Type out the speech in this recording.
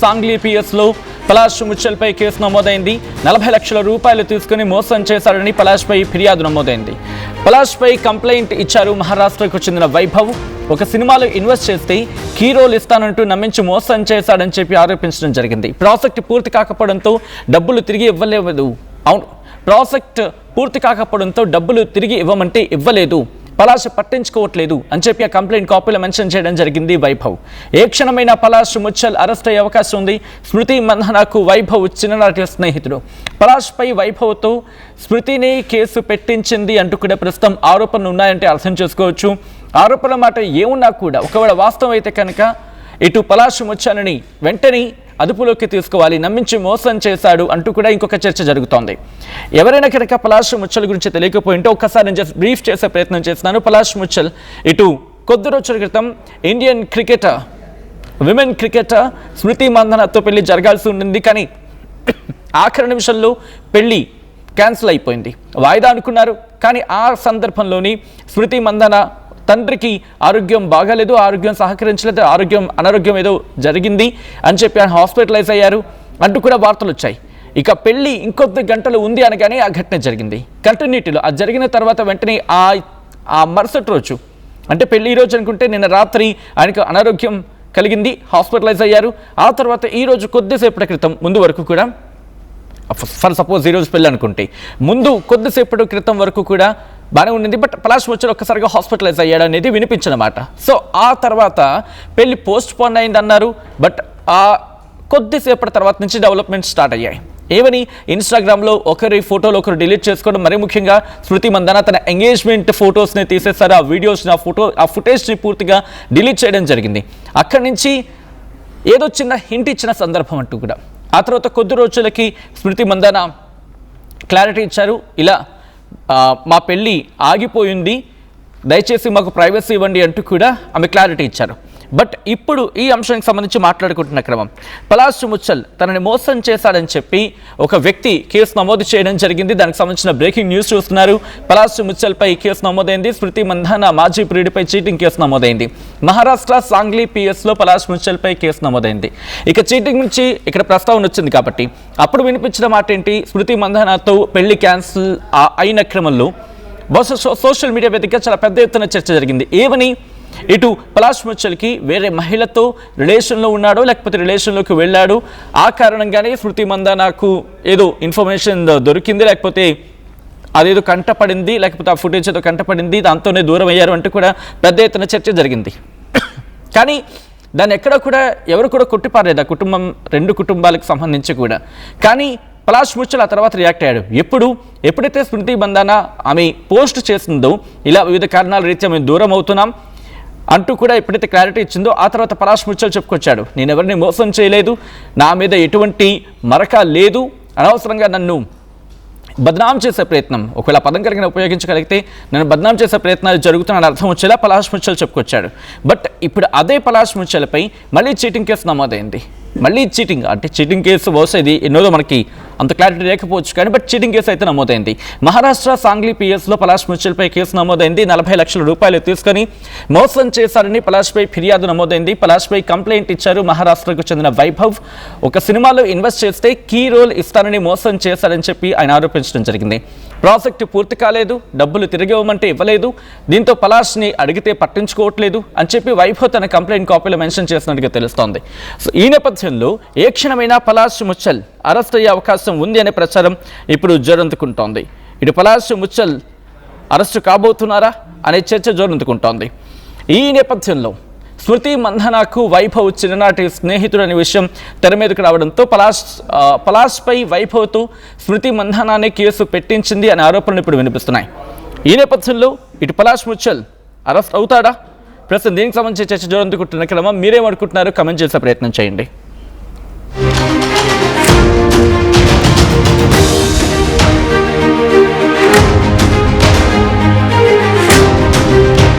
Sangli పిఎస్లో Palash ముచ్చల్పై case నమోదైంది. 40 లక్షల రూపాయలు తీసుకుని మోసం చేశాడని పలాష్పై ఫిర్యాదు నమోదైంది. పలాష్పై కంప్లైంట్ ఇచ్చారు మహారాష్ట్రకు చెందిన వైభవ్. ఒక సినిమాలో ఇన్వెస్ట్ చేస్తే కీ రోల్ ఇస్తానంటూ నమ్మించి మోసం చేశాడని చెప్పి ఆరోపించడం జరిగింది. ప్రాజెక్ట్ పూర్తి కాకపోవడంతో డబ్బులు తిరిగి ఇవ్వమంటే ఇవ్వలేదు, పలాష్ పట్టించుకోవట్లేదు అని చెప్పి ఆ కంప్లైంట్ కాపీలో మెన్షన్ చేయడం జరిగింది వైభవ్. ఏ క్షణమైనా పలాష్ ముచ్చల్ అరెస్ట్ అయ్యే అవకాశం ఉంది. స్మృతి మంధనాకు వైభవ్ చిన్ననాటి స్నేహితుడు. పలాష్పై వైభవ్తో స్మృతిని కేసు పెట్టించింది అంటూ కూడా ప్రస్తుతం ఆరోపణలు ఉన్నాయంటే అర్థం చేసుకోవచ్చు. ఆరోపణల మాట ఏమున్నా కూడా ఒకవేళ వాస్తవం అయితే కనుక ఇటు పలాష్ ముచ్చల్ని వెంటనే అదుపులోకి తీసుకోవాలి, నమ్మించి మోసం చేశాడు అంటూ కూడా ఇంకొక చర్చ జరుగుతోంది. ఎవరైనా కనుక పలాష్ ముచ్చల్ గురించి తెలియకపోయింటే ఒక్కసారి నేను జస్ట్ బ్రీఫ్ చేసే ప్రయత్నం చేస్తున్నాను. పలాష్ ముచ్చల్ ఇటు కొద్ది రోజుల క్రితం ఇండియన్ విమెన్ క్రికెటర్ స్మృతి మంధనతో పెళ్లి జరగాల్సి ఉండింది. కానీ ఆఖరి నిమిషంలో పెళ్లి క్యాన్సిల్ అయిపోయింది. వాయిదా అనుకున్నారు. కానీ ఆ సందర్భంలోని స్మృతి మంధన తండ్రికి ఆరోగ్యం బాగాలేదు, ఆరోగ్యం సహకరించలేదు, అనారోగ్యం ఏదో జరిగింది అని చెప్పి ఆయన హాస్పిటలైజ్ అయ్యారు అంటూ కూడా వార్తలు వచ్చాయి. ఇక పెళ్లి ఇంకొద్ది గంటలు ఉంది అనగానే ఆ ఘటన జరిగింది. కంటిన్యూటీలో అది జరిగిన తర్వాత వెంటనే ఆ మరుసటి రోజు అంటే పెళ్లి రోజు అనుకుంటే నిన్న రాత్రి ఆయనకు అనారోగ్యం కలిగింది, హాస్పిటలైజ్ అయ్యారు. ఆ తర్వాత ఈ రోజు కొద్దిసేపటి క్రితం ముందు వరకు కూడా ఫర్ సపోజ్ ఈరోజు పెళ్ళి అనుకుంటే ముందు కొద్దిసేపటి క్రితం వరకు కూడా బాగానే ఉండింది. బట్ పలాష్ ముచ్చల్ ఒక్కసారిగా హాస్పిటలైజ్ అయ్యాడు అనేది వినిపించనమాట. సో ఆ తర్వాత పెళ్లి పోస్ట్ పోన్ అయింది అన్నారు. బట్ ఆ కొద్దిసేపటి తర్వాత నుంచి డెవలప్మెంట్ స్టార్ట్ అయ్యాయి. ఏమని ఇన్స్టాగ్రామ్లో ఒకరి ఫోటోలు ఒకరు డిలీట్ చేసుకోవడం, మరీ ముఖ్యంగా స్మృతి మంధన తన ఎంగేజ్మెంట్ ఫొటోస్ని తీసేస్తారు. ఆ వీడియోస్ని ఆ ఫుటేజ్ని పూర్తిగా డిలీట్ చేయడం జరిగింది. అక్కడి నుంచి ఏదో చిన్న హింట్ ఇచ్చిన సందర్భం అంటూ కూడా ఆ తర్వాత కొద్ది రోజులకి స్మృతి మంధన క్లారిటీ ఇచ్చారు. ఇలా మా పెళ్ళి ఆగిపోయింది, దయచేసి మాకు ప్రైవసీ ఇవ్వండి అంటూ కూడా ఆమె క్లారిటీ ఇచ్చారు. బట్ ఇప్పుడు ఈ అంశానికి సంబంధించి మాట్లాడుకుంటున్న క్రమం పలాష్ ముచ్చల్ తనని మోసం చేశాడని చెప్పి ఒక వ్యక్తి కేసు నమోదు చేయడం జరిగింది. దానికి సంబంధించిన బ్రేకింగ్ న్యూస్ చూస్తున్నారు. పలాష్ ముచ్చల్పై కేసు నమోదైంది. స్మృతి మంధన మాజీ ప్రియుడిపై చీటింగ్ కేసు నమోదైంది. మహారాష్ట్ర సాంగ్లీ పిఎస్లో పలాష్ ముచ్చల్పై కేసు నమోదైంది. ఇక చీటింగ్ నుంచి ఇక్కడ ప్రస్తావన వచ్చింది కాబట్టి అప్పుడు వినిపించిన మాట ఏంటి, స్మృతి మంధనతో పెళ్లి క్యాన్సిల్ అయిన క్రమంలో బహుశా సోషల్ మీడియా వేదికగా చాలా పెద్ద ఎత్తున చర్చ జరిగింది. ఏమని, ఇటు పలాష్ ముచ్చల్కి వేరే మహిళతో రిలేషన్లో ఉన్నాడో లేకపోతే రిలేషన్లోకి వెళ్ళాడు, ఆ కారణంగానే స్మృతి మంధనకు ఏదో ఇన్ఫర్మేషన్ దొరికింది, లేకపోతే అదేదో కంటపడింది, లేకపోతే ఆ ఫుటేజ్ ఏదో కంటపడింది, దాంతోనే దూరం అయ్యారు అంటూ కూడా పెద్ద ఎత్తున చర్చ జరిగింది. కానీ దాన్ని ఎక్కడ కూడా ఎవరు కూడా కొట్టిపారేది, ఆ కుటుంబం రెండు కుటుంబాలకు సంబంధించి కూడా. కానీ పలాష్ ముచ్చల్ ఆ తర్వాత రియాక్ట్ అయ్యాడు. ఎప్పుడైతే స్మృతి మంధన ఆమె పోస్ట్ చేసిందో ఇలా వివిధ కారణాల రీత్యా మేము దూరం అవుతున్నాం అంటూ కూడా ఎప్పుడైతే క్లారిటీ ఇచ్చిందో ఆ తర్వాత పలాష్ ముచ్చల్ చెప్పుకొచ్చాడు, నేను ఎవరిని మోసం చేయలేదు, నా మీద ఎటువంటి మరక లేదు, అనవసరంగా నన్ను బద్నాం చేసే ప్రయత్నం, ఒకవేళ పదం కలిగిన ఉపయోగించగలిగితే నన్ను బద్నాం చేసే ప్రయత్నాలు జరుగుతున్నాయని అర్థం వచ్చేలా పలాష్ ముచ్చల్ చెప్పుకొచ్చాడు. బట్ ఇప్పుడు అదే పలాష్ ముచ్చల్పై మళ్ళీ చీటింగ్ కేసు నమోదైంది. మళ్ళీ చీటింగ్ అంటే చీటింగ్ కేసు బహుశా ఇది ఎన్నోదో మనకి అంత క్లారిటీ లేకపోవచ్చు కానీ బట్ చీటింగ్ కేసు అయితే నమోదైంది. మహారాష్ట్ర సాంగ్లీ పిఎస్లో పలాష్ ముచ్చల్పై కేసు నమోదైంది. 40 లక్షల రూపాయలు తీసుకొని మోసం చేశారని పలాష్పై ఫిర్యాదు నమోదైంది. పలాష్పై కంప్లైంట్ ఇచ్చారు మహారాష్ట్రకు చెందిన వైభవ్. ఒక సినిమాలో ఇన్వెస్ట్ చేస్తే కీ రోల్ ఇస్తానని మోసం చేశారని చెప్పి ఆయన ఆరోపించడం జరిగింది. ప్రాజెక్టు పూర్తి కాలేదు, డబ్బులు తిరిగి ఇవ్వమంటే ఇవ్వలేదు, దీంతో పలాష్ని అడిగితే పట్టించుకోవట్లేదు అని చెప్పి వైభవ్ తన కంప్లైంట్ కాపీలో మెన్షన్ చేసినట్టుగా తెలుస్తోంది. సో ఈ నేపథ్యంలో ఏ క్షణమైనా పలాష్ ముచ్చల్ అరెస్ట్ అయ్యే అవకాశం ఉంది అనే ప్రచారం ఇప్పుడు జోరందుకుంటోంది. ఇటు పలాష్ ముచ్చల్ అరెస్టు కాబోతున్నారా అనే చర్చ జోరందుకుంటోంది. ఈ నేపథ్యంలో స్మృతి మంధనకు వైభవ్ చిన్ననాటి స్నేహితుడు అనే విషయం తెర మీదకు రావడంతో పలాష్పై వైభవ్తో స్మృతి మంధనానే కేసు పెట్టించింది అనే ఆరోపణలు ఇప్పుడు వినిపిస్తున్నాయి. ఈ నేపథ్యంలో ఇటు పలాష్ ముచ్చల్ అరెస్ట్ అవుతాడా? ప్రస్తుతం దీనికి సంబంధించి చర్చ జోరందుకుంటున్న క్రమం మీరేమనుకుంటున్నారో కమెంట్ చేసే ప్రయత్నం చేయండి.